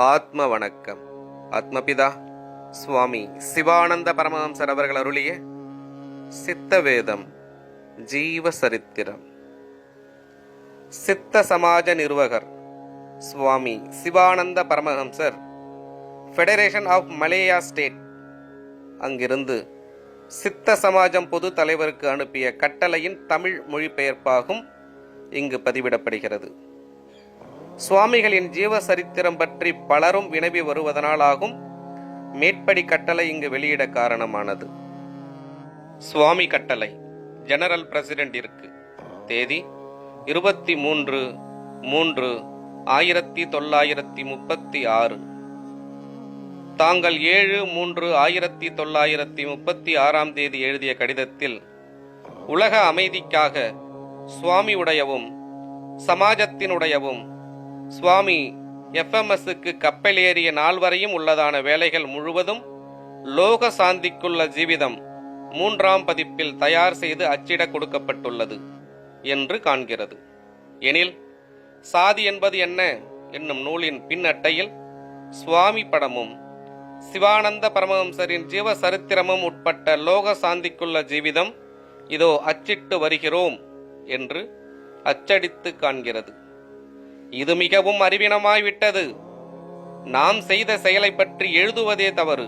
ஆத்ம வணக்கம். ஆத்மபிதா சுவாமி சிவானந்த பரமஹம்சர் அவர்கள் அருளிய சித்த வேதம் ஜீவ சரித்திரம். சித்த சமாஜ நிர்வாகர் சுவாமி சிவானந்த பரமஹம்சர் ஃபெடரேஷன் ஆஃப் மலேயா ஸ்டேட் அங்கிருந்து சித்த சமாஜம் பொது தலைவருக்கு அனுப்பிய கட்டளையின் தமிழ் மொழிபெயர்ப்பாகும் இங்கு பதிவிடப்படுகிறது. சுவாமிகளின் ஜீவ சரித்திரம் பற்றி பலரும் வினவி வருவதனாலாகும் மேற்படி கட்டளை இங்கு வெளியிட காரணமானது. சுவாமி கட்டளை ஜெனரல் பிரசிடென்டிற்கு தேதி 23/3/1936. தாங்கள் 7/3/1936 எழுதிய கடிதத்தில் உலக அமைதிக்காக சுவாமியுடையவும் சமாஜத்தினுடையவும் சுவாமி FMSக்கு கப்பலேறிய நாள் வரையும் உள்ளதான வேலைகள் முழுவதும் லோக சாந்திக்குள்ள ஜீவிதம் 3ஆம் பதிப்பில் தயார் செய்து அச்சிட கொடுக்கப்பட்டுள்ளது என்று காண்கிறது. எனில் சாதி என்பது என்ன என்னும் நூலின் பின் அட்டையில் சுவாமி படமும் சிவானந்த பரமஹம்சரின் ஜீவ சரித்திரமும் உட்பட்ட லோக சாந்திக்குள்ள ஜீவிதம் இதோ அச்சிட்டு வருகிறோம் என்று அச்சடித்து காண்கிறது. இது மிகவும் அறிவீனமாய்விட்டது. நாம் செய்த செயலை பற்றி எழுதுவதே தவறு.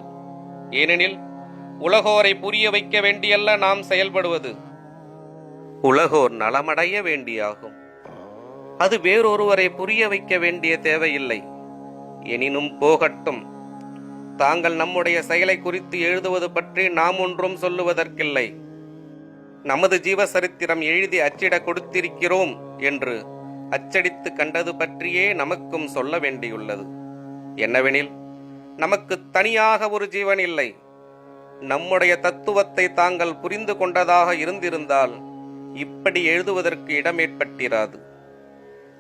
ஏனெனில் உலகோரை புரிய வைக்க வேண்டியல்ல நாம் செயல்படுவது, உலகோர் நலமடைய வேண்டியாகும். அது வேறொருவரை புரிய வைக்க வேண்டிய தேவையில்லை. எனினும் போகட்டும். தாங்கள் நம்முடைய செயலை குறித்து எழுதுவது பற்றி நாம் ஒன்றும் சொல்லுவதற்கில்லை. நமது ஜீவசரித்திரம் எழுதி அச்சிட கொடுத்திருக்கிறோம் என்று அச்சடித்து கண்டது பற்றியே நமக்கும் சொல்ல வேண்டியுள்ளது. என்னவெனில், நமக்கு தனியாக ஒரு ஜீவன் இல்லை. நம்முடைய தத்துவத்தை தாங்கள் புரிந்து கொண்டதாக இருந்திருந்தால் இப்படி எழுதுவதற்கு இடமேற்பட்டிராது.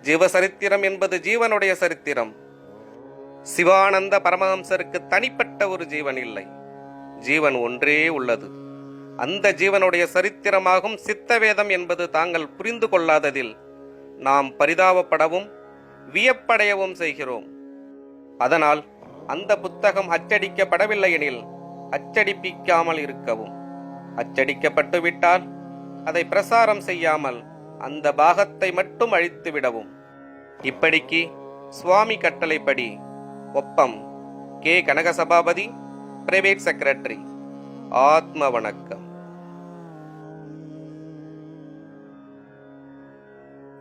ஜீவசரித்திரம் என்பது ஜீவனுடைய சரித்திரம். சிவானந்த பரமஹம்சருக்கு தனிப்பட்ட ஒரு ஜீவன் இல்லை. ஜீவன் ஒன்றே உள்ளது. அந்த ஜீவனுடைய சரித்திரமாகும் சித்தவேதம் என்பது தாங்கள் புரிந்து கொள்ளாததில் நாம் பரிதாபப்படவும் வியப்படையவும் செய்கிறோம். அதனால் அந்த புத்தகம் அச்சடிக்கப்படவில்லை எனில் அச்சடிப்பிக்காமல் இருக்கவும், அச்சடிக்கப்பட்டுவிட்டால் அதை பிரசாரம் செய்யாமல் அந்த பாகத்தை மட்டும் அழித்து விடவும். இப்படிக்கு சுவாமி கட்டளைப்படி ஒப்பம் கே. Kanagasabapathi, private secretary. ஆத்ம வணக்கம்.